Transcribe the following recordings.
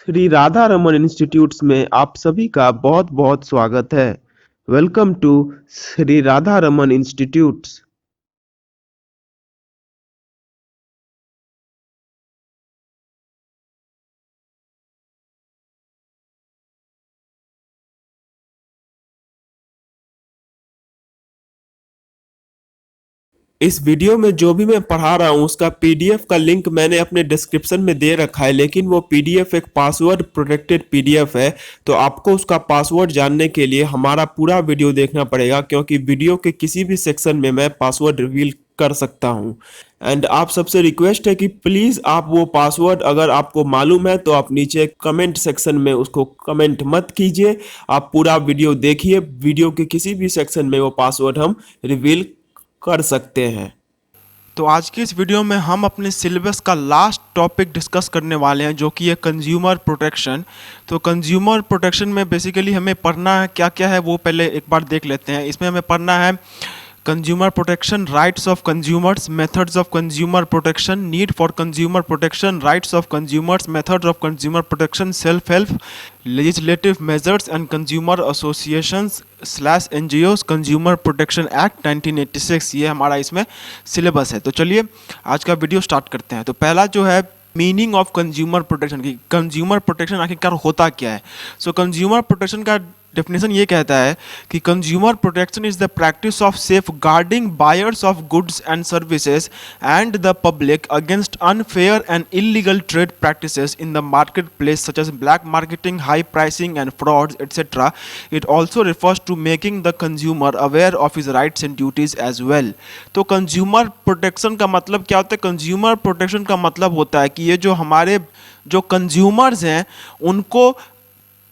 Shri Radha Raman institutes में आप सभी का बहुत बहुत स्वागत है। Welcome to Shri Radha Raman institutes. इस वीडियो में जो भी मैं पढ़ा रहा हूँ उसका पीडीएफ का लिंक मैंने अपने डिस्क्रिप्शन में दे रखा है, लेकिन वो पीडीएफ एक पासवर्ड प्रोटेक्टेड पीडीएफ है। तो आपको उसका पासवर्ड जानने के लिए हमारा पूरा वीडियो देखना पड़ेगा, क्योंकि वीडियो के किसी भी सेक्शन में मैं पासवर्ड रिवील कर सकता हूँ। एंड आप सबसे रिक्वेस्ट है कि प्लीज़ आप वो पासवर्ड अगर आपको मालूम है तो आप नीचे कमेंट सेक्शन में उसको कमेंट मत कीजिए। आप पूरा वीडियो देखिए, वीडियो के किसी भी सेक्शन में वो पासवर्ड हम रिवील कर सकते हैं। तो आज की इस वीडियो में हम अपने सिलेबस का लास्ट टॉपिक डिस्कस करने वाले हैं, जो कि है कंज्यूमर प्रोटेक्शन। तो कंज्यूमर प्रोटेक्शन में बेसिकली हमें पढ़ना है क्या क्या है वो पहले एक बार देख लेते हैं। इसमें हमें पढ़ना है consumer protection, rights of consumers, methods of consumer protection, need for consumer protection, rights of consumers, methods of consumer protection, self help, legislative measures and consumer associations slash NGOs, consumer protection act 1986। ये हमारा इसमें syllabus है। तो चलिए आज का video start करते हैं। तो पहला जो है मीनिंग ऑफ कंज्यूमर प्रोटेक्शन की, कंज्यूमर प्रोटेक्शन आखिरकार होता क्या है। सो कंज्यूमर प्रोटेक्शन का डेफिनेशन ये कहता है कि consumer protection is the practice of safeguarding buyers of goods and services and the public against unfair and illegal trade practices in the market place such as black marketing, high pricing and frauds etcetera. It also refers to making the consumer aware of his rights and duties as well. तो consumer protection का मतलब क्या होता है? Consumer protection का मतलब होता है कि ये जो हमारे जो कंज्यूमर्स हैं उनको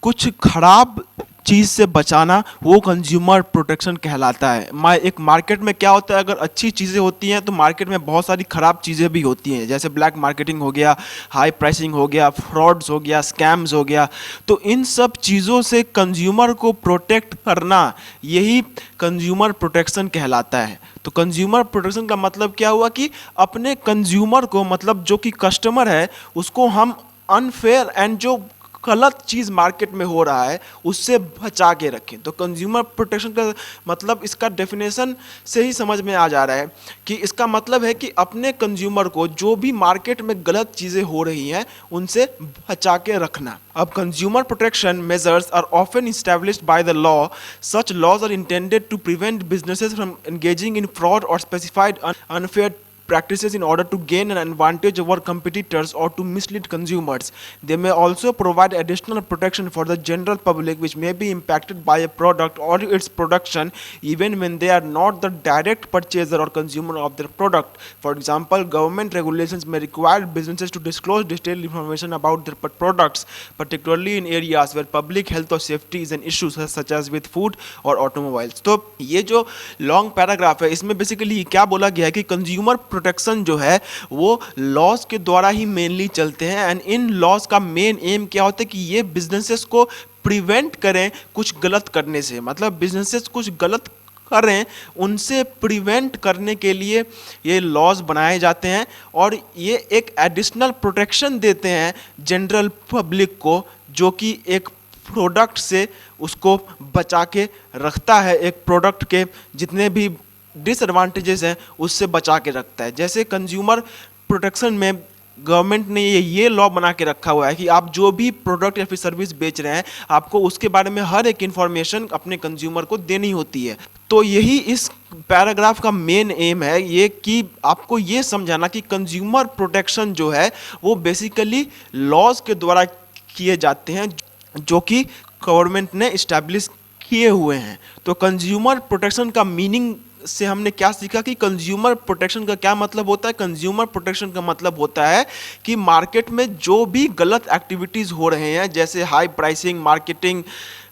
कुछ खराब चीज़ से बचाना, वो कंज्यूमर प्रोटेक्शन कहलाता है। एक मार्केट में क्या होता है, अगर अच्छी चीज़ें होती हैं तो मार्केट में बहुत सारी ख़राब चीज़ें भी होती हैं, जैसे ब्लैक मार्केटिंग हो गया, हाई प्राइसिंग हो गया, फ्रॉड्स हो गया, स्कैम्स हो गया। तो इन सब चीज़ों से कंज्यूमर को प्रोटेक्ट करना, यही कंज्यूमर प्रोटेक्शन कहलाता है। तो कंज्यूमर प्रोटेक्शन का मतलब क्या हुआ कि अपने कंज्यूमर को, मतलब जो कि कस्टमर है, उसको हम अनफेयर एंड जो गलत चीज़ मार्केट में हो रहा है उससे बचा के रखें। तो कंज्यूमर प्रोटेक्शन का मतलब, इसका डेफिनेशन से ही समझ में आ जा रहा है कि इसका मतलब है कि अपने कंज्यूमर को जो भी मार्केट में गलत चीज़ें हो रही हैं उनसे बचा के रखना। अब consumer protection measures are often established by the law. Such laws are intended to prevent businesses from engaging in fraud or specified unfair practices in order to gain an advantage over competitors or to mislead consumers. They may also provide additional protection for the general public which may be impacted by a product or its production even when they are not the direct purchaser or consumer of their product. For example, government regulations may require businesses to disclose detailed information about their products, particularly in areas where public health or safety is an issue such as with food or automobiles. तो ये जो long paragraph है इसमें basically क्या बोला गया है कि कंज्यूमर प्रोटेक्शन जो है वो लॉज के द्वारा ही मेनली चलते हैं। एंड इन लॉज का मेन एम क्या होता है कि ये बिजनेसेस को प्रिवेंट करें कुछ गलत करने से, मतलब बिजनेसेस कुछ गलत करें उनसे प्रिवेंट करने के लिए ये लॉज बनाए जाते हैं, और ये एक एडिशनल प्रोटेक्शन देते हैं जनरल पब्लिक को, जो कि एक प्रोडक्ट से उसको बचा के रखता है, एक प्रोडक्ट के जितने भी डिसएडवांटेजेस हैं उससे बचा के रखता है। जैसे कंज्यूमर प्रोटेक्शन में गवर्नमेंट ने ये लॉ बना के रखा हुआ है कि आप जो भी प्रोडक्ट या फिर सर्विस बेच रहे हैं आपको उसके बारे में हर एक इन्फॉर्मेशन अपने कंज्यूमर को देनी होती है। तो यही इस पैराग्राफ का मेन एम है, ये कि आपको ये समझाना कि कंज्यूमर प्रोटेक्शन जो है वो बेसिकली लॉज के द्वारा किए जाते हैं जो कि गवर्नमेंट ने इस्टेब्लिश किए हुए हैं। तो कंज्यूमर प्रोटेक्शन का मीनिंग से हमने क्या सीखा कि कंज्यूमर प्रोटेक्शन का क्या मतलब होता है। कंज्यूमर प्रोटेक्शन का मतलब होता है कि मार्केट में जो भी गलत एक्टिविटीज़ हो रहे हैं, जैसे high pricing, marketing,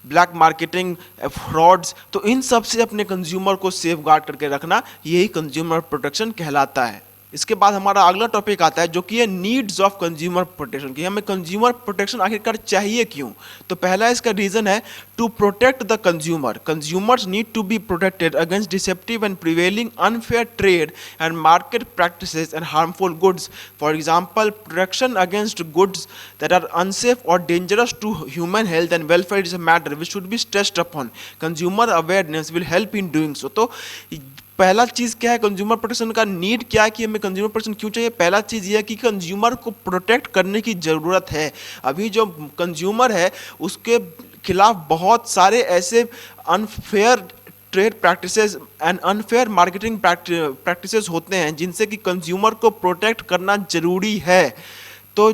black marketing, frauds, तो इन सब से अपने कंज्यूमर को सेफ गार्ड करके रखना, यही कंज्यूमर प्रोटेक्शन कहलाता है। इसके बाद हमारा अगला टॉपिक आता है जो कि है नीड्स ऑफ कंज्यूमर प्रोटेक्शन, कि हमें कंज्यूमर प्रोटेक्शन आखिरकार चाहिए क्यों। तो पहला इसका रीजन है to protect the consumer. Consumers need to be protected against deceptive and prevailing unfair trade and market practices and harmful goods. For example, protection against goods that are unsafe or dangerous to human health and welfare is a matter which should be stressed upon. Consumer awareness will help in doing so. तो पहला चीज़ क्या है, consumer protection का need क्या है कि हमें consumer protection क्यों चाहिए। पहला चीज़ ये है कि कंज्यूमर को प्रोटेक्ट करने की ज़रूरत है। अभी जो कंज्यूमर है उसके खिलाफ बहुत सारे ऐसे unfair trade practices and unfair marketing practices होते हैं जिनसे कि कंज्यूमर को प्रोटेक्ट करना ज़रूरी है। तो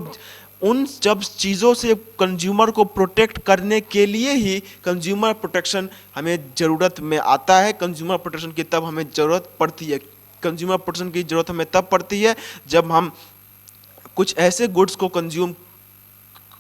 उन जब चीज़ों से कंज्यूमर को प्रोटेक्ट करने के लिए ही कंज्यूमर प्रोटेक्शन हमें ज़रूरत में आता है। कंज्यूमर प्रोटेक्शन की तब हमें ज़रूरत पड़ती है। कंज्यूमर प्रोटेक्शन की ज़रूरत हमें तब पड़ती है जब हम कुछ ऐसे गुड्स को कंज्यूम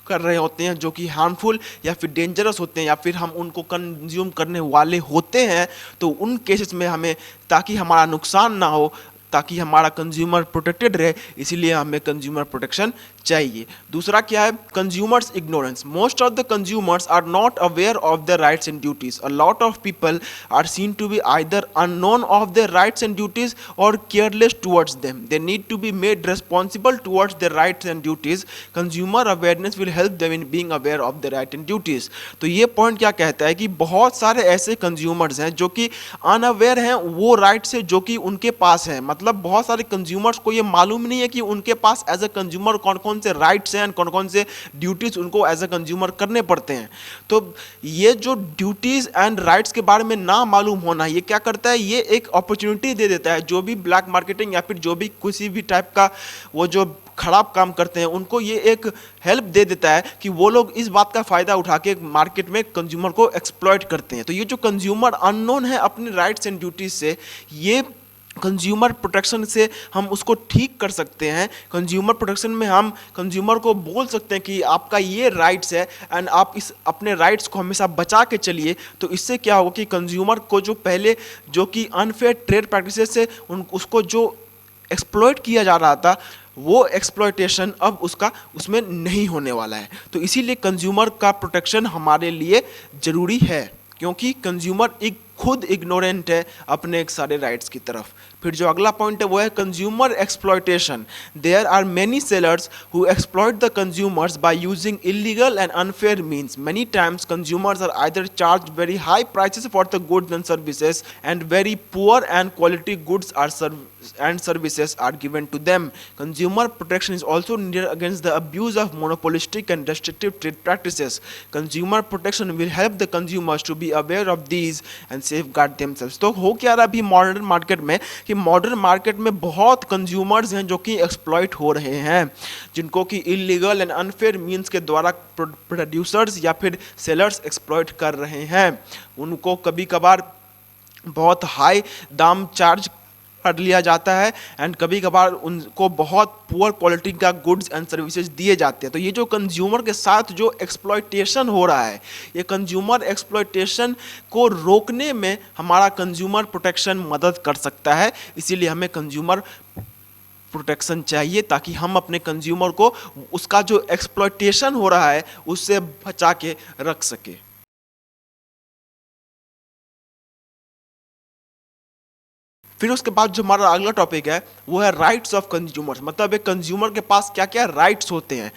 कर रहे होते हैं जो कि हार्मफुल या फिर डेंजरस होते हैं या फिर हम उनको कंज्यूम करने वाले होते हैं। तो उन केसेस में हमें, ताकि हमारा नुकसान ना हो, ताकि हमारा कंज्यूमर प्रोटेक्टेड रहे, इसीलिए हमें कंज्यूमर प्रोटेक्शन चाहिए। दूसरा क्या है, consumers ignorance. Most of the consumers are not aware of their rights and duties. A lot of people are seen to be either unknown of their rights and duties or careless towards them. They need to be made responsible towards their rights and duties. Consumer awareness will help them in being aware of their right and duties. तो ये point क्या कहता है कि बहुत सारे ऐसे consumers हैं जो कि अनअवेयर हैं वो राइट से जो कि उनके पास है। मतलब बहुत सारे कंज्यूमर्स को ये मालूम नहीं है कि उनके पास एज अ कंज्यूमर कौन कौन से राइट्स हैं, कौन कौन से ड्यूटीज उनको एज अ कंज्यूमर करने पड़ते हैं। तो ये जो ड्यूटीज एंड राइट्स के बारे में ना मालूम होना, ये क्या करता है, ये एक अपॉर्चुनिटी दे देता है जो भी ब्लैक मार्केटिंग या फिर जो भी किसी भी टाइप का वो जो खराब काम करते हैं उनको ये एक हेल्प दे देता है कि वो लोग इस बात का फ़ायदा उठा के मार्केट में कंज्यूमर को एक्सप्लॉइट करते हैं। तो ये जो कंज्यूमर अननोन है अपने राइट्स एंड ड्यूटीज से, ये कंज्यूमर प्रोटेक्शन से हम उसको ठीक कर सकते हैं। कंज्यूमर प्रोटेक्शन में हम कंज्यूमर को बोल सकते हैं कि आपका ये राइट्स है एंड आप इस अपने राइट्स को हमेशा बचा के चलिए। तो इससे क्या होगा कि कंज्यूमर को जो पहले जो कि अनफेयर ट्रेड प्रैक्टिसेस से उसको जो एक्सप्लॉइट किया जा रहा था, वो एक्सप्लॉयटेशन अब उसका उसमें नहीं होने वाला है। तो इसीलिए कंज्यूमर का प्रोटेक्शन हमारे लिए ज़रूरी है, क्योंकि कंज्यूमर एक खुद इग्नोरेंट है अपने एक सारे राइट्स की तरफ। फिर जो अगला पॉइंट है वो है consumer exploitation. There are many sellers who exploit the consumers by using illegal and unfair means. Many times consumers are either charge very high prices for the goods and services and very poor and quality goods and services are given to them. Consumer protection is also needed against the abuse of monopolistic and restrictive trade practices. Consumer protection will help the consumers to be aware of these and safeguard themselves. तो हो क्या रहा अभी modern market में कि modern market में बहुत consumers हैं जो कि एक्सप्लॉइट हो रहे हैं, जिनको कि इलीगल एंड अनफेयर मीन्स के द्वारा प्रोड्यूसर्स या फिर सेलर्स एक्सप्लॉइट कर रहे हैं। उनको कभी कभार बहुत हाई दाम चार्ज कर लिया जाता है एंड कभी कभार उनको बहुत पुअर क्वालिटी का गुड्स एंड सर्विसेज दिए जाते हैं। तो ये जो कंज्यूमर के साथ जो एक्सप्लॉयटेशन हो रहा है, ये कंज्यूमर एक्सप्लॉयटेशन को रोकने में हमारा कंज्यूमर प्रोटेक्शन मदद कर सकता है। इसीलिए हमें कंज्यूमर प्रोटेक्शन चाहिए ताकि हम अपने कंज्यूमर को उसका जो एक्सप्लॉयटेशन हो रहा है उससे बचा के रख सके। फिर उसके बाद जो हमारा अगला टॉपिक है वो है राइट्स ऑफ कंज्यूमर्स। मतलब एक कंज्यूमर के पास क्या क्या राइट्स होते हैं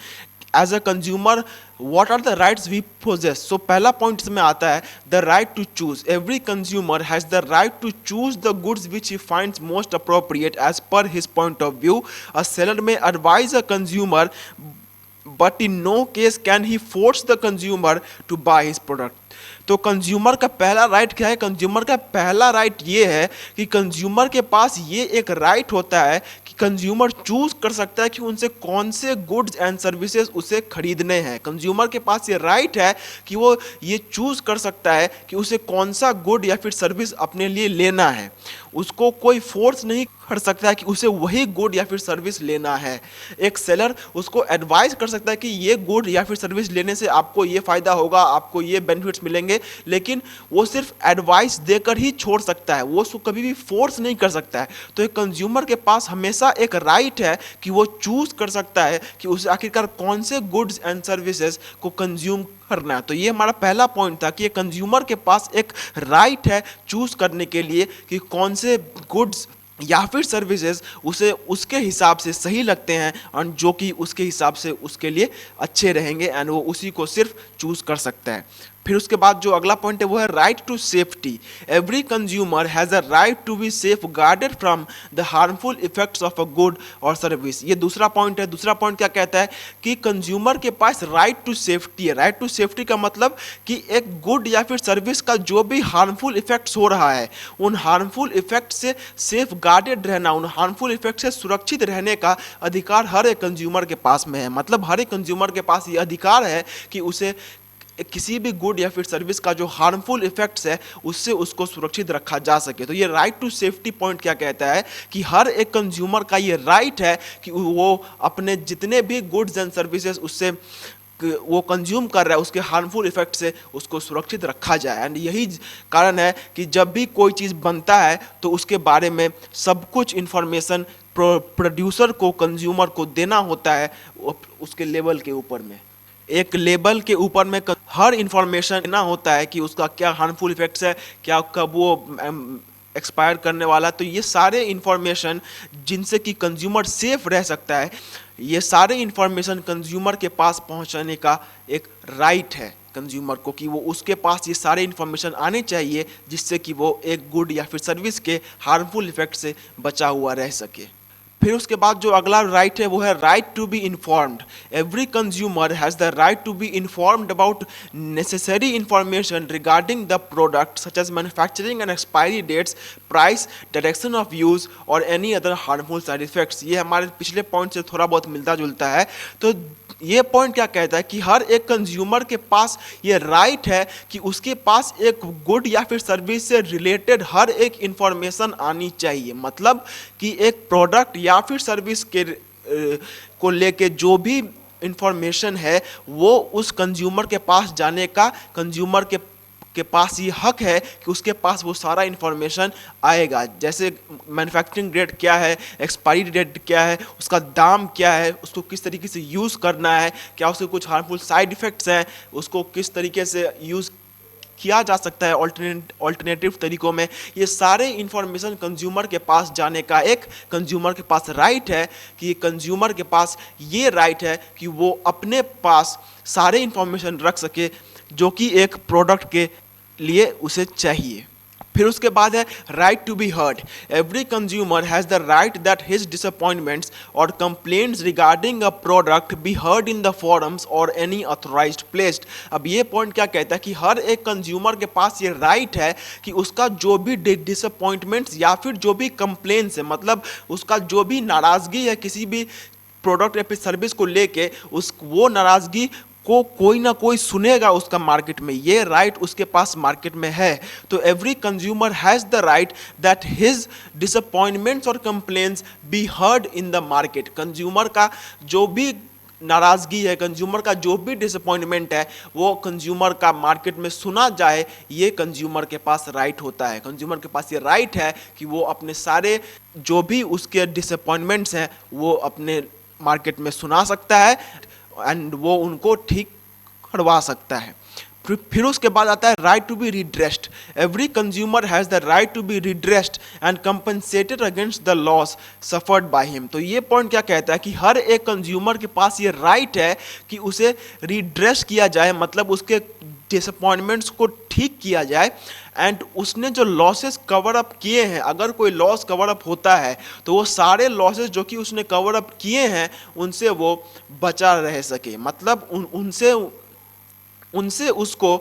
as a consumer, what are the rights we possess. So पहला पॉइंट इसमें आता है the right to choose. Every consumer has the right to choose the goods which he finds most appropriate as per his point of view. A seller may advise a consumer but in no case can he force the consumer to buy his product. तो consumer का पहला right क्या है, consumer का पहला right ये है कि कंज्यूमर के पास ये एक राइट होता है कि कंज्यूमर चूज कर सकता है कि उनसे कौन से गुड्स एंड सर्विसेज उसे खरीदने हैं। कंज्यूमर के पास ये राइट है कि वो ये चूज कर सकता है कि उसे कौन सा गुड या फिर सर्विस अपने लिए लेना है। उसको कोई फोर्स नहीं कर सकता है कि उसे वही गुड या फिर सर्विस लेना है। एक सेलर उसको एडवाइस कर सकता है कि ये गुड या फिर सर्विस लेने से आपको ये फ़ायदा होगा, आपको ये बेनिफिट्स मिलेंगे, लेकिन वो सिर्फ एडवाइस देकर ही छोड़ सकता है, वो उसको कभी भी फोर्स नहीं कर सकता है। तो एक कंज्यूमर के पास हमेशा एक राइट है कि वो चूज कर सकता है कि उसे आखिरकार कौन से गुड्स एंड सर्विसेज को कंज्यूम करना है। तो ये हमारा पहला पॉइंट था कि कंज्यूमर के पास एक राइट है चूज करने के लिए कि कौन से गुड्स या फिर सर्विसेज उसे उसके हिसाब से सही लगते हैं और जो कि उसके हिसाब से उसके लिए अच्छे रहेंगे, एंड वो उसी को सिर्फ चूज कर सकता है। फिर उसके बाद जो अगला पॉइंट है वो है right to safety. Every consumer has a right to be safeguarded from the harmful effects of a good or service. ये दूसरा पॉइंट है। दूसरा पॉइंट क्या कहता है कि कंज्यूमर के पास राइट टू सेफ्टी है। राइट टू सेफ्टी का मतलब कि एक गुड या फिर सर्विस का जो भी हार्मफुल इफेक्ट्स हो रहा है, उन हार्मफुल इफेक्ट से सेफ गार्डेड रहना, उन हार्मफुल इफेक्ट से सुरक्षित रहने का अधिकार हर एक कंज्यूमर के पास में है। मतलब हर एक कंज्यूमर के पास ये अधिकार है कि उसे किसी भी गुड या फिर सर्विस का जो हार्मफुल इफेक्ट्स है उससे उसको सुरक्षित रखा जा सके। तो ये राइट टू सेफ्टी पॉइंट क्या कहता है कि हर एक कंज्यूमर का ये राइट है कि वो अपने जितने भी गुड्स एंड सर्विसेज उससे वो कंज्यूम कर रहा है उसके हार्मफुल इफेक्ट से उसको सुरक्षित रखा जाए। एंड यही कारण है कि जब भी कोई चीज़ बनता है तो उसके बारे में सब कुछ इन्फॉर्मेशन प्रोड्यूसर को कंज्यूमर को देना होता है उसके लेवल के ऊपर में। एक लेबल के ऊपर में हर इंफॉर्मेशन देना होता है कि उसका क्या हार्मफुल इफेक्ट्स है, क्या कब वो एक्सपायर करने वाला। तो ये सारे इंफॉर्मेशन जिनसे कि कंज्यूमर सेफ रह सकता है, ये सारे इंफॉर्मेशन कंज्यूमर के पास पहुंचाने का एक राइट है कंज्यूमर को कि वो उसके पास ये सारे इंफॉर्मेशन आने चाहिए जिससे कि वो एक गुड या फिर सर्विस के हार्मफुल इफेक्ट से बचा हुआ रह सके। फिर उसके बाद जो अगला राइट है वो है right to be informed. Every consumer has the right to be informed about necessary information regarding the product such as manufacturing and expiry dates, price, direction of use or any other harmful side effects. ये हमारे पिछले point से थोड़ा बहुत मिलता जुलता है। तो ये पॉइंट क्या कहता है कि हर एक कंज्यूमर के पास ये राइट है कि उसके पास एक गुड या फिर सर्विस से रिलेटेड हर एक इंफॉर्मेशन आनी चाहिए। मतलब कि एक प्रोडक्ट या फिर सर्विस के को लेके जो भी इंफॉर्मेशन है वो उस कंज्यूमर के पास जाने का कंज्यूमर के पास ये हक है कि उसके पास वो सारा इन्फॉर्मेशन आएगा। जैसे मैन्युफैक्चरिंग डेट क्या है, एक्सपायरी डेट क्या है, उसका दाम क्या है, उसको किस तरीके से यूज़ करना है, क्या उसके कुछ हार्मफुल साइड इफ़ेक्ट्स हैं, उसको किस तरीके से यूज़ किया जा सकता है ऑल्टरनेटिव तरीकों में। ये सारे इंफॉर्मेशन कंज्यूमर के पास जाने का एक कंज्यूमर के पास राइट है कि कंज्यूमर के पास ये राइट है कि वो अपने पास सारे इंफॉर्मेशन रख सके जो कि एक प्रोडक्ट के लिए उसे चाहिए। फिर उसके बाद है right to be heard. Every consumer has the right that his disappointments or complaints regarding a product be heard in the forums or any authorised place. अब ये पॉइंट क्या कहता है कि हर एक कंज्यूमर के पास ये राइट है कि उसका जो भी डिसअपॉइंटमेंट्स या फिर जो भी कंप्लेंट्स है, मतलब उसका जो भी नाराज़गी है किसी भी प्रोडक्ट या फिर सर्विस को लेके, वो नाराज़गी को कोई ना कोई सुनेगा उसका मार्केट में। ये राइट उसके पास मार्केट में है। तो every consumer has the right that his disappointments or complaints be heard in the market. Consumer का जो भी नाराज़गी है, कंज्यूमर का जो भी डिसअपॉइंटमेंट है, वो कंज्यूमर का मार्केट में सुना जाए, ये कंज्यूमर के पास राइट होता है। कंज्यूमर के पास ये राइट है कि वो अपने सारे जो भी उसके डिसअपॉइंटमेंट्स हैं वो अपने मार्केट में सुना सकता है एंड वो उनको ठीक करवा सकता है। फिर उसके बाद आता है right to be redressed. Every consumer has the right to be redressed and compensated against the loss suffered by him. तो ये पॉइंट क्या कहता है कि हर एक कंज्यूमर के पास ये राइट है कि उसे रिड्रेस किया जाए, मतलब उसके डिसअपॉइंटमेंट्स को ठीक किया जाए एंड उसने जो लॉसेस कवर अप किए हैं, अगर कोई लॉस कवर अप होता है तो वो सारे लॉसेस जो कि उसने कवर अप किए हैं उनसे वो बचा रह सके, मतलब उनसे उसको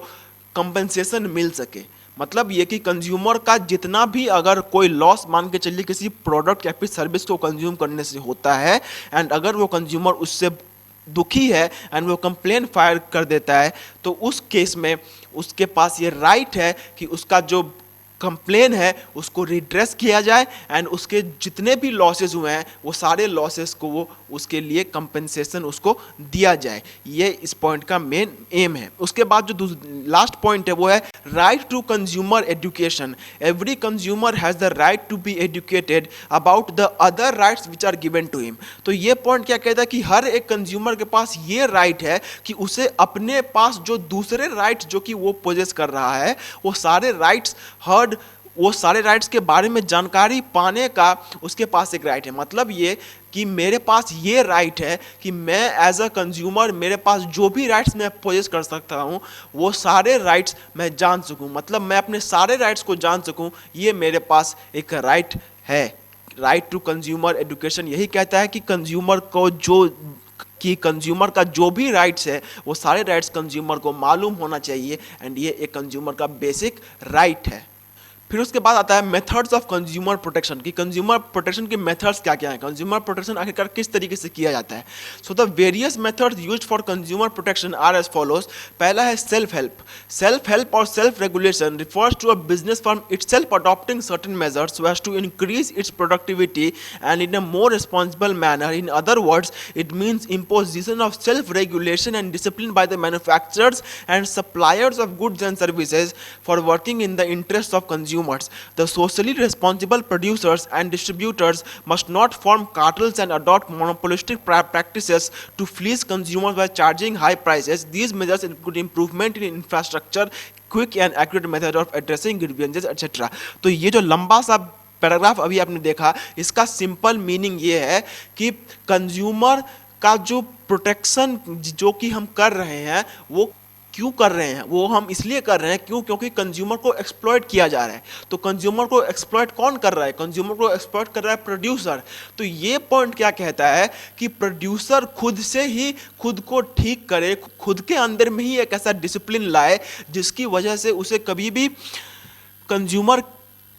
कंपनसेशन मिल सके। मतलब ये कि कंज्यूमर का जितना भी अगर कोई लॉस मान के चलिए किसी प्रोडक्ट या फिर सर्विस को कंज्यूम करने से होता है एंड अगर वो कंज्यूमर उससे दुखी है एंड वो कंप्लेन फाइल कर देता है, तो उस केस में उसके पास ये राइट है कि उसका जो कंप्लेन है उसको रिड्रेस किया जाए एंड उसके जितने भी लॉसेस हुए हैं वो सारे लॉसेस को वो उसके लिए कंपनसेशन उसको दिया जाए। ये इस पॉइंट का मेन एम है। उसके बाद जो लास्ट पॉइंट है वो है right to consumer education. Every consumer has the right to be educated about the other rights which are given to him. तो ये पॉइंट क्या कहता है कि हर एक कंज्यूमर के पास ये राइट है कि उसे अपने पास जो दूसरे राइट्स जो कि वो पोजेस कर रहा है वो सारे राइट्स वो सारे राइट्स के बारे में जानकारी पाने का उसके पास एक राइट है। मतलब ये कि मेरे पास ये राइट है कि मैं एज अ कंज्यूमर मेरे पास जो भी राइट्स मैं पोजेस कर सकता हूँ वो सारे राइट्स मैं जान सकूँ, मतलब मैं अपने सारे राइट्स को जान सकूँ, ये मेरे पास एक राइट है। राइट टू कंज्यूमर एजुकेशन यही कहता है कि कंज्यूमर का जो भी राइट्स है वो सारे राइट्स कंज्यूमर को मालूम होना चाहिए एंड ये एक कंज्यूमर का बेसिक राइट है। फिर उसके बाद आता है मेथड्स ऑफ कंज्यूमर प्रोटेक्शन कि कंज्यूमर प्रोटेक्शन के मेथड्स क्या क्या हैं, कंज्यूमर प्रोटेक्शन आखिरकार किस तरीके से किया जाता है। So the various methods used for consumer protection are as follows. पहला है self help. Self help or self regulation refers to a business firm itself adopting certain measures so as to increase its productivity and in a more responsible manner. In other words, it means imposition of self-regulation and discipline by the manufacturers and suppliers of goods and services for working in the interests of consumers. The socially responsible producers and distributors must not form cartels and adopt monopolistic practices to fleece consumers by charging high prices. These measures include improvement in infrastructure, quick and accurate method of addressing grievances etcetera. तो ये जो लंबा सा paragraph अभी आपने देखा इसका simple meaning ये है कि कंज्यूमर का जो प्रोटेक्शन जो कि हम कर रहे हैं वो क्यों कर रहे हैं, वो हम इसलिए कर रहे हैं क्योंकि कंज्यूमर को एक्सप्लॉइट किया जा रहा है। तो कंज्यूमर को एक्सप्लॉइट कौन कर रहा है, कंज्यूमर को एक्सप्लॉइट कर रहा है प्रोड्यूसर। तो ये पॉइंट क्या कहता है कि प्रोड्यूसर खुद से ही खुद को ठीक करे, खुद के अंदर में ही एक ऐसा डिसिप्लिन लाए जिसकी वजह से उसे कभी भी कंज्यूमर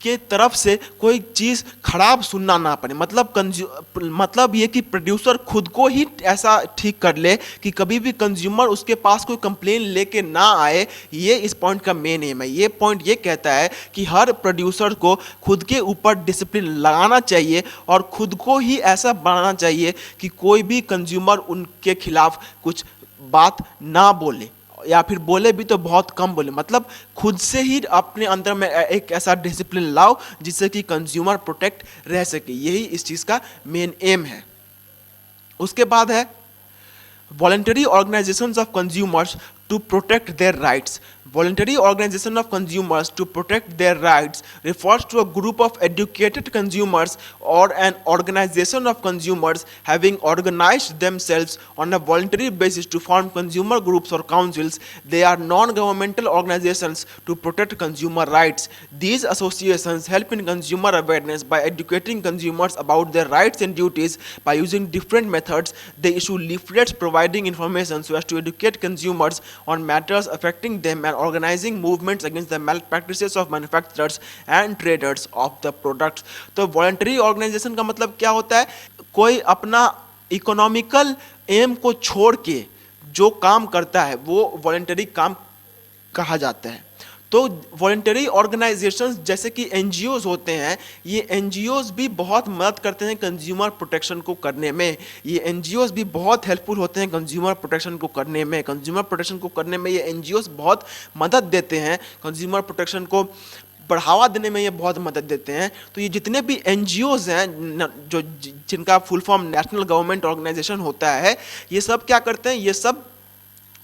के तरफ से कोई चीज़ खराब सुनना ना पड़े। मतलब ये कि प्रोड्यूसर खुद को ही ऐसा ठीक कर ले कि कभी भी कंज्यूमर उसके पास कोई कंप्लेन लेके ना आए। ये इस पॉइंट का मेन एम है। ये पॉइंट ये कहता है कि हर प्रोड्यूसर को खुद के ऊपर डिसिप्लिन लगाना चाहिए और खुद को ही ऐसा बनाना चाहिए कि कोई भी कंज्यूमर उनके खिलाफ कुछ बात ना बोले या फिर बोले भी तो बहुत कम बोले। मतलब खुद से ही अपने अंदर में एक ऐसा डिसिप्लिन लाओ जिससे कि कंज्यूमर प्रोटेक्ट रह सके। यही इस चीज़ का मेन एम है। उसके बाद है voluntary organisations of consumers to protect their rights. Voluntary organization of consumers to protect their rights refers to a group of educated consumers or an organization of consumers having organized themselves on a voluntary basis to form consumer groups or councils. They are non-governmental organizations to protect consumer rights. These associations help in consumer awareness by educating consumers about their rights and duties by using different methods. They issue leaflets providing information so as to educate consumers on matters affecting them and organizing movements against the malpractices of manufacturers and traders of the products. तो voluntary organization का मतलब क्या होता है, कोई अपना economical M को छोड़ के जो काम करता है वो वॉलंटरी काम कहा जाता है। तो वॉलंटरी ऑर्गेनाइजेशंस जैसे कि एनजीओज होते हैं, ये एनजीओज भी बहुत मदद करते हैं कंज्यूमर प्रोटेक्शन को करने में। ये एनजीओज भी बहुत हेल्पफुल होते हैं कंज्यूमर प्रोटेक्शन को करने में। कंज्यूमर प्रोटेक्शन को करने में ये एनजीओज बहुत मदद देते हैं, कंज्यूमर प्रोटेक्शन को बढ़ावा देने में ये बहुत मदद देते हैं। तो ये जितने भी एनजीओज हैं जो जिनका full form national government organization होता है, ये सब क्या करते हैं, ये सब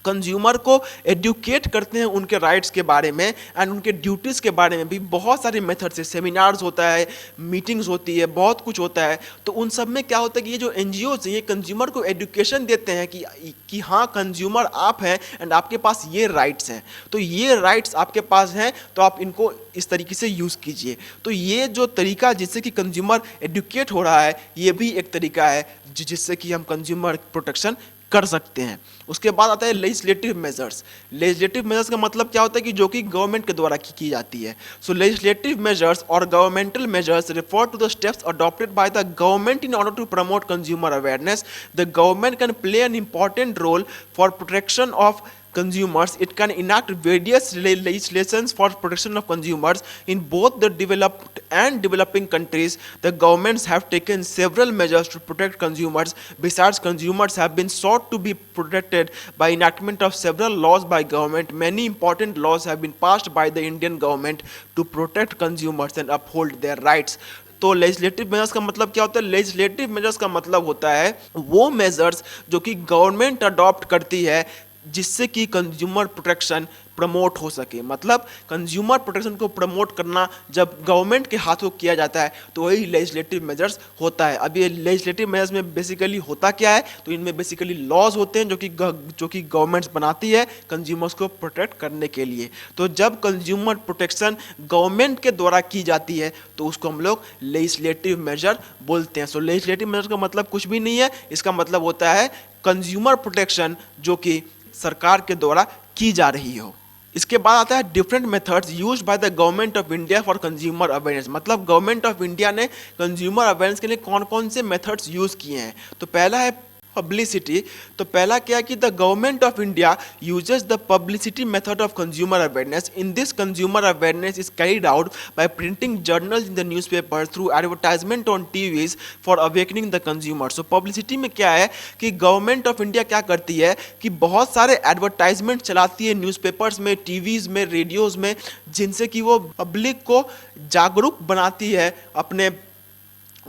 कंज्यूमर को एडुकेट करते हैं उनके राइट्स के बारे में एंड उनके ड्यूटीज़ के बारे में भी। बहुत सारे मेथड से सेमिनार्स होता है, मीटिंग्स होती है, बहुत कुछ होता है। तो उन सब में क्या होता है कि ये जो एनजीओज हैं ये कंज्यूमर को एडुकेशन देते हैं कि हाँ कंज्यूमर आप हैं एंड आपके पास ये राइट्स हैं। तो ये राइट्स आपके पास हैं तो आप इनको इस तरीके से यूज़ कीजिए। तो ये जो तरीका जिससे कि कंज्यूमर एडुकेट हो रहा है ये भी एक तरीका है जिससे कि हम कंज्यूमर प्रोटेक्शन कर सकते हैं। उसके बाद आता है लेजिस्लेटिव मेजर्स। लेजिस्लेटिव मेजर्स का मतलब क्या होता है कि जो कि गवर्नमेंट के द्वारा की जाती है। सो लेजिस्लेटिव मेजर्स और governmental measures refer to the steps adopted by the government in order to promote consumer awareness. The government can play an important role for protection of consumers. It can enact various legislations for protection of consumers in both the developed and developing countries. The governments have taken several measures to protect consumers. Besides, consumers have been sought to be protected by enactment of several laws by government. Many important laws have been passed by the Indian government to protect consumers and uphold their rights. तो legislative measures का मतलब क्या होता है? Legislative measures का मतलब होता है वो मेजर्स जो कि गवर्नमेंट अडॉप्ट करती है जिससे कि कंज्यूमर प्रोटेक्शन प्रमोट हो सके। मतलब कंज्यूमर प्रोटेक्शन को प्रमोट करना जब गवर्नमेंट के हाथों किया जाता है तो वही लेजिस्लेटिव मेजर्स होता है। अब ये लेजिस्लेटिव मेजर्स में बेसिकली होता क्या है? तो इनमें बेसिकली लॉज होते हैं जो कि गवर्नमेंट्स बनाती है कंज्यूमर्स को प्रोटेक्ट करने के लिए। तो जब कंज्यूमर प्रोटेक्शन गवर्नमेंट के द्वारा की जाती है तो उसको हम लोग लेजिस्लेटिव मेजर बोलते हैं। सो लेजिस्लेटिव मेजर का मतलब कुछ भी नहीं है, इसका मतलब होता है कंज्यूमर प्रोटेक्शन जो कि सरकार के द्वारा की जा रही हो। इसके बाद आता है different methods used by the government of India for consumer awareness. मतलब गवर्नमेंट ऑफ इंडिया ने कंज्यूमर अवेयरनेस के लिए कौन कौन से मेथड्स यूज किए हैं। तो पहला है पब्लिसिटी। तो पहला क्या है कि the government of India uses the publicity method of consumer awareness. In this consumer awareness is carried out by printing journals in the newspaper through advertisement on TVs for awakening the consumer. So publicity में क्या है कि government of India क्या करती है कि बहुत सारे एडवर्टाइजमेंट चलाती है न्यूज़पेपर्स में, टीवीज में, रेडियोज में, जिनसे कि वो पब्लिक को जागरूक बनाती है अपने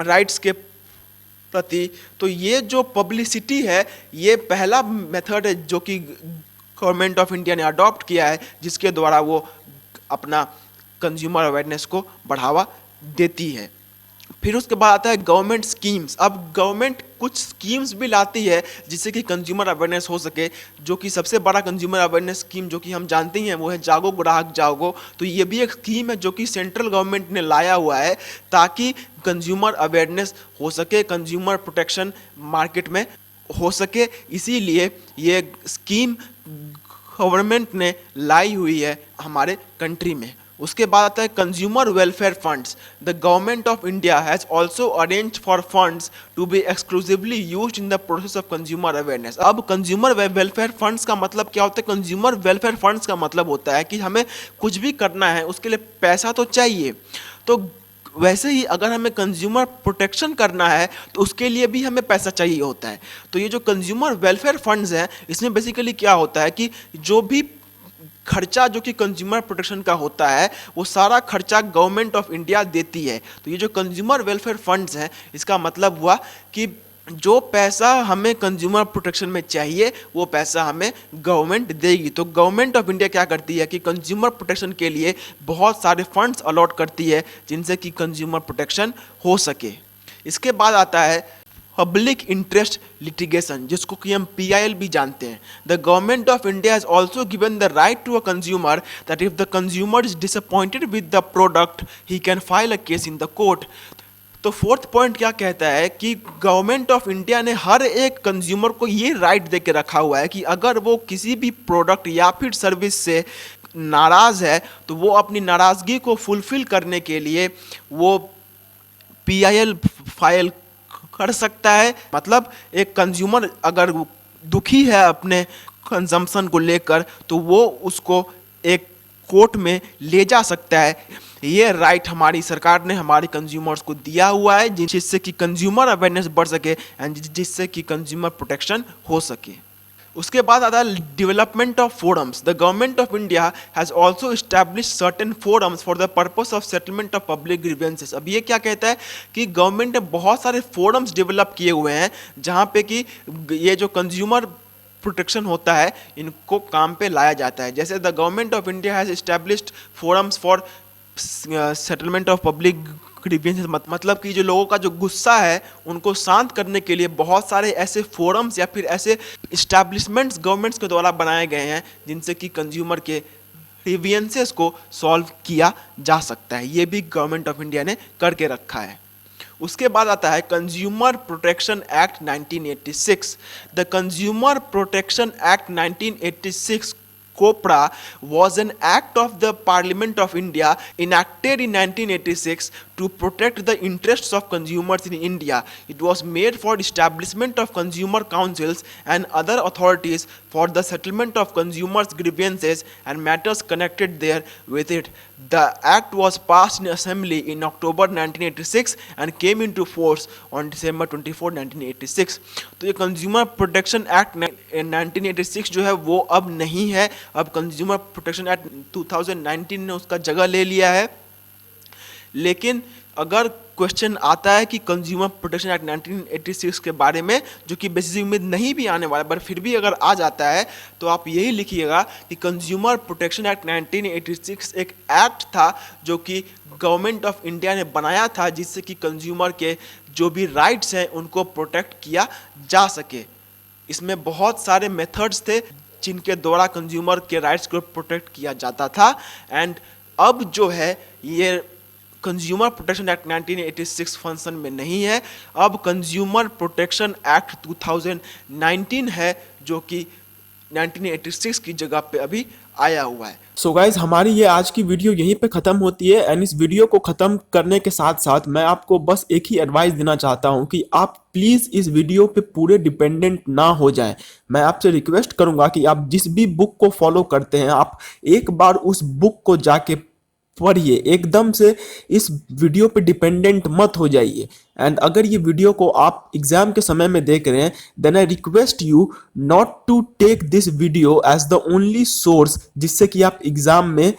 राइट्स के प्रति। तो ये जो पब्लिसिटी है ये पहला मेथड है जो कि गवर्नमेंट ऑफ इंडिया ने अडॉप्ट किया है, जिसके द्वारा वो अपना कंज्यूमर अवेयरनेस को बढ़ावा देती है। फिर उसके बाद आता है गवर्नमेंट स्कीम्स। अब गवर्नमेंट कुछ स्कीम्स भी लाती है जिससे कि कंज्यूमर अवेयरनेस हो सके, जो कि सबसे बड़ा कंज्यूमर अवेयरनेस स्कीम जो कि हम जानते हैं वो है जागो ग्राहक जागो। तो ये भी एक स्कीम है जो कि सेंट्रल गवर्नमेंट ने लाया हुआ है ताकि कंज्यूमर अवेयरनेस हो सके, कंज्यूमर प्रोटेक्शन मार्केट में हो सके। इसीलिए ये स्कीम गवर्नमेंट ने लाई हुई है हमारे कंट्री में। उसके बाद आता है consumer welfare funds. The government of India has also arrange for funds to be exclusively used in the process of consumer awareness. अब कंज्यूमर वेलफेयर फंड्स का मतलब क्या होता है? कंज्यूमर वेलफेयर फंड्स का मतलब होता है कि हमें कुछ भी करना है उसके लिए पैसा तो चाहिए। तो वैसे ही अगर हमें कंज्यूमर प्रोटेक्शन करना है तो उसके लिए भी हमें पैसा चाहिए होता है। तो ये जो कंज्यूमर वेलफेयर फंड्स हैं इसमें बेसिकली क्या होता है कि जो भी खर्चा जो कि कंज्यूमर प्रोटेक्शन का होता है वो सारा खर्चा गवर्नमेंट ऑफ इंडिया देती है। तो ये जो कंज्यूमर वेलफेयर फंड्स हैं इसका मतलब हुआ कि जो पैसा हमें कंज्यूमर प्रोटेक्शन में चाहिए वो पैसा हमें गवर्नमेंट देगी। तो गवर्नमेंट ऑफ इंडिया क्या करती है कि कंज्यूमर प्रोटेक्शन के लिए बहुत सारे फंड्स अलॉट करती है जिनसे कि कंज्यूमर प्रोटेक्शन हो सके। इसके बाद आता है पब्लिक इंटरेस्ट लिटिगेशन, जिसको कि हम PIL भी जानते हैं। The government of India has also given the right to a consumer that if the consumer is disappointed with the product he can file a case in the court. तो fourth point क्या कहता है कि government of India ने हर एक consumer को ये right they के रखा हुआ है कि अगर वो किसी भी प्रोडक्ट या फिर सर्विस से नाराज़ है तो वो अपनी नाराज़गी को फुलफिल करने के लिए वो PIL फाइल कर सकता है। मतलब एक कंज्यूमर अगर दुखी है अपने कंजम्पशन को लेकर तो वो उसको एक कोर्ट में ले जा सकता है। ये राइट हमारी सरकार ने हमारे कंज्यूमर्स को दिया हुआ है जिससे कि कंज्यूमर अवेयरनेस बढ़ सके एंड जिससे कि कंज्यूमर प्रोटेक्शन हो सके। उसके बाद आता है development of forums. The government of India has also establish certain forums for the purpose of settlement of public grievances. अब ये क्या कहता है कि गवर्नमेंट ने बहुत सारे फोरम्स डेवलप किए हुए हैं जहाँ पे कि ये जो कंज्यूमर प्रोटेक्शन होता है इनको काम पे लाया जाता है। जैसे the government of India has established forums for settlement of public grievances. मतलब कि जो लोगों का जो गुस्सा है उनको शांत करने के लिए बहुत सारे ऐसे फोरम्स या फिर ऐसे इस्टेब्लिशमेंट्स गवर्नमेंट्स के द्वारा बनाए गए हैं जिनसे कि कंज्यूमर के ग्रीवेंसेस को सॉल्व किया जा सकता है। ये भी गवर्नमेंट ऑफ इंडिया ने करके रखा है। उसके बाद आता है consumer protection act 1986। The consumer protection act 1986 COPRA was an act of the Parliament of India enacted in 1986 to protect the interests of consumers in India. It was made for establishment of consumer councils and other authorities for the settlement of consumers' grievances and matters connected there with it. The act was passed in Assembly in October 1986 and came into force on December 24, 1986. तो ये consumer protection act 1986 जो है वो अब नहीं है, अब consumer protection act 2019 ने उसका जगह ले लिया है। लेकिन अगर क्वेश्चन आता है कि कंज्यूमर प्रोटेक्शन एक्ट 1986 के बारे में, जो कि बेसिक उम्मीद नहीं भी आने वाला, पर फिर भी अगर आ जाता है तो आप यही लिखिएगा कि कंज्यूमर प्रोटेक्शन एक्ट 1986 एक एक्ट था जो कि गवर्नमेंट ऑफ इंडिया ने बनाया था, जिससे कि कंज्यूमर के जो भी राइट्स हैं उनको प्रोटेक्ट किया जा सके। इसमें बहुत सारे मेथड्स थे जिनके द्वारा कंज्यूमर के राइट्स को प्रोटेक्ट किया जाता था। एंड अब जो है ये कंज्यूमर प्रोटेक्शन एक्ट 1986 फंक्शन में नहीं है, अब कंज्यूमर प्रोटेक्शन एक्ट 2019 है जो कि 1986 की जगह पे अभी आया हुआ है। सो गाइज हमारी ये आज की वीडियो यहीं पे ख़त्म होती है। एंड इस वीडियो को ख़त्म करने के साथ साथ मैं आपको बस एक ही एडवाइस देना चाहता हूँ कि आप प्लीज़ इस वीडियो पे पूरे डिपेंडेंट ना हो जाएं। मैं आपसे रिक्वेस्ट करूँगा कि आप जिस भी बुक को फॉलो करते हैं आप एक बार उस बुक को जाके पढ़िए, एकदम से इस वीडियो पे डिपेंडेंट मत हो जाइए। एंड अगर ये वीडियो को आप एग्जाम के समय में देख रहे हैं then I request you not to take this video as the only source जिससे कि आप एग्जाम में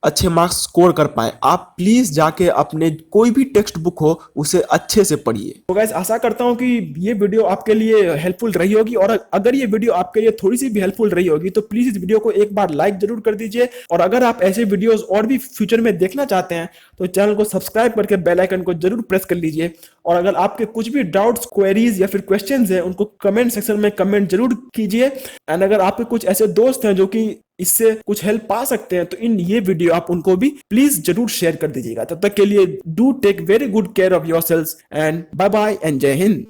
अच्छे मार्क्स स्कोर कर पाए। आप प्लीज जाके अपने कोई भी टेक्स्ट बुक हो उसे अच्छे से पढ़िए। तो गाइस आशा करता हूं कि ये वीडियो आपके लिए हेल्पफुल रही होगी, और अगर ये वीडियो आपके लिए थोड़ी सी भी हेल्पफुल रही होगी तो प्लीज इस वीडियो को एक बार लाइक जरूर कर दीजिए। और अगर आप ऐसे वीडियोस और भी फ्यूचर में देखना चाहते हैं तो चैनल को सब्सक्राइब करके बेल आइकन को जरूर प्रेस कर लीजिए। और अगर आपके कुछ भी डाउट्स, क्वेरीज या फिर क्वेश्चंस हैं उनको कमेंट सेक्शन में कमेंट जरूर कीजिए। एंड अगर आपके कुछ ऐसे दोस्त हैं जो कि इससे कुछ हेल्प पा सकते हैं तो इन ये वीडियो आप उनको भी प्लीज जरूर शेयर कर दीजिएगा। तब तक के लिए do take very good care of yourselves and bye bye and Jai Hind.